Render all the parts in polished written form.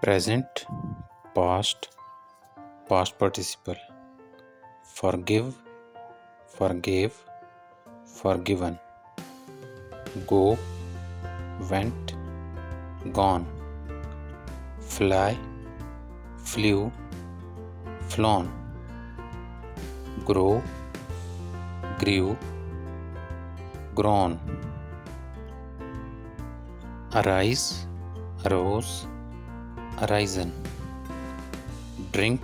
present, past, past participle, forgive, forgave, forgiven, go, went, gone, fly, flew, flown, grow, grew, grown, arise, arose, arisen, drink,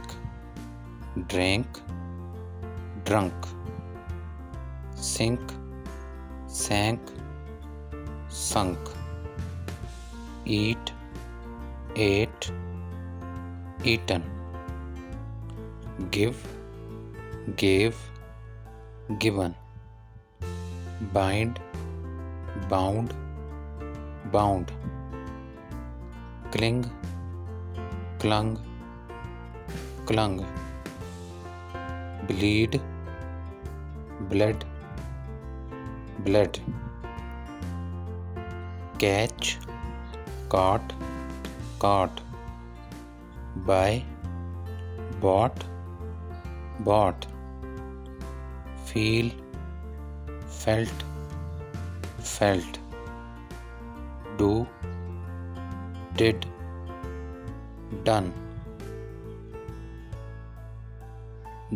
drank, drunk, sink, sank, sunk, eat, ate, eaten, give, gave, given, bind, bound, bound, cling, clung, clung, bleed, bled, bled, catch, caught, caught, buy, bought, bought, feel, felt, felt, do, did, done,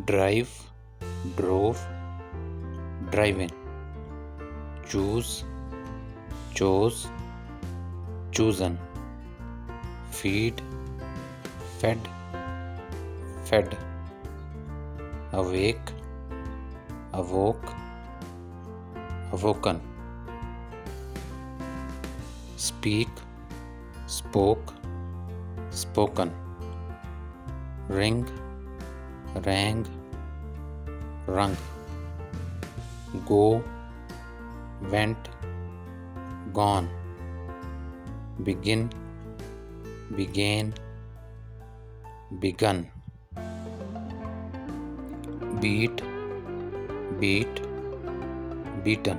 drive, drove, driving, choose, chose, chosen, feed, fed, fed, awake, awoke, awoken, speak, spoke, spoken, ring, rang, rung, go, went, gone, begin, began, begun, beat, beat, beaten,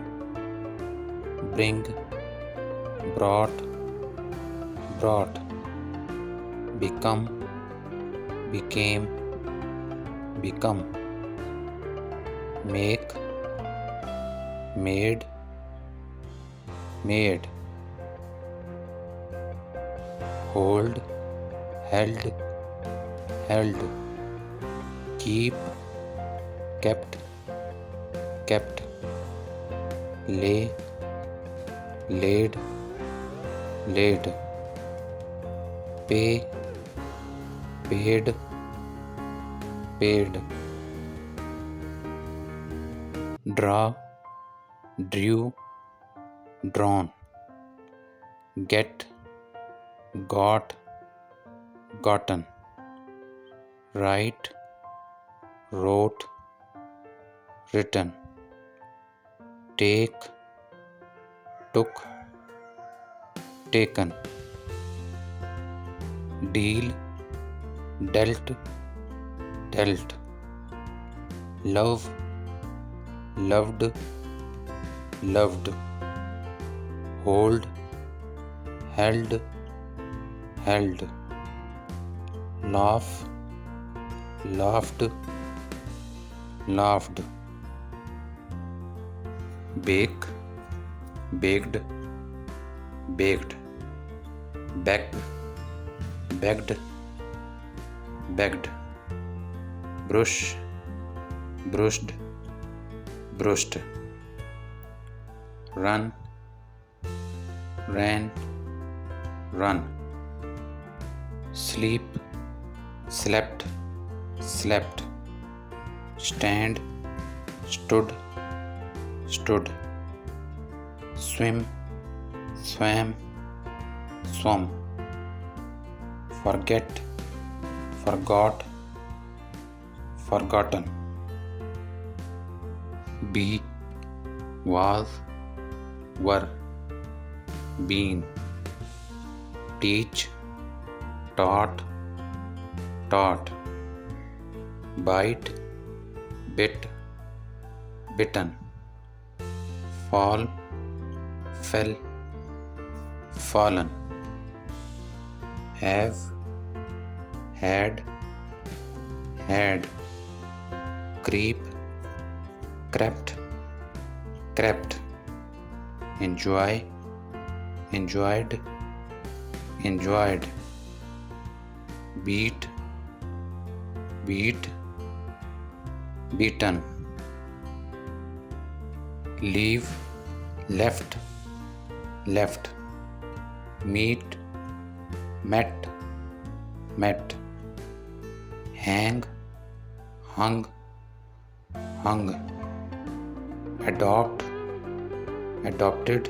bring, brought, brought, become, became, become, make, made, made, hold, held, held, keep, kept, kept, lay, laid, laid, pay, paid, paid, draw, drew, drawn, get, got, gotten, write, wrote, written, take, took, taken, deal, dealt, dealt, love, loved, loved, hold, held, held, laugh, laughed, laughed, bake, baked, baked, beg, begged, begged, brush, brushed, brushed, run, ran, run, sleep, slept, slept, stand, stood, stood, swim, swam, swum, forget, forgot, forgotten, be, was, were, been, teach, taught, taught, bite, bit, bitten, fall, fell, fallen, have, had, had, creep, crept, crept, enjoy, enjoyed, enjoyed, beat, beat, beaten, leave, left, left, meet, met, met, hang, hung, hung, adopt, adopted,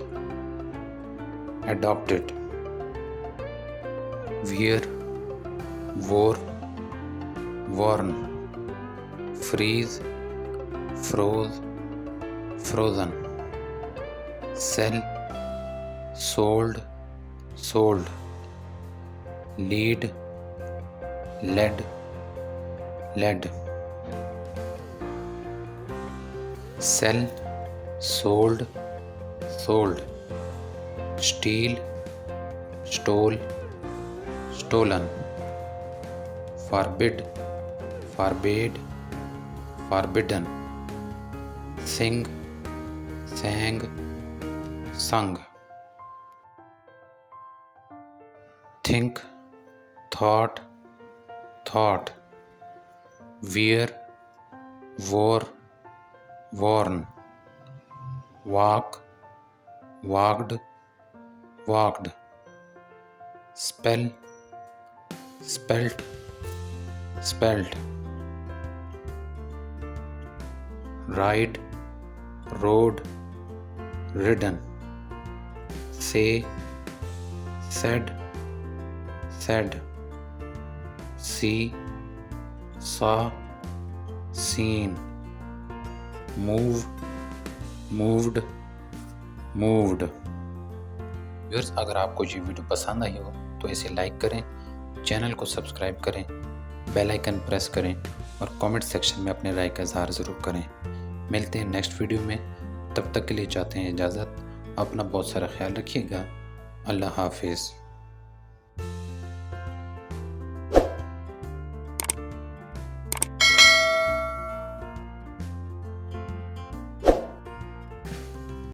adopted, wear, wore, worn, freeze, froze, frozen, sell, sold, sold, lead, led, led, sell, sold, sold, steal, stole, stolen, forbid, forbade, forbidden, sing, sang, sung, think, thought, thought, wear, wore, worn, walk, walked, walked, spell, spelt, spelt, ride, rode, ridden, say, said, said, see, saw, seen, move, moved, moved। Viewers, अगर आपको ये video पसंद आई हो तो इसे like करें, channel को subscribe करें, बेल आइकन प्रेस करें और कमेंट सेक्शन में अपने राय का इजहार ज़रूर करें। मिलते हैं नेक्स्ट वीडियो में, तब तक के लिए चाहते हैं इजाज़त। अपना बहुत सारा ख्याल रखिएगा। अल्लाह हाफिज़।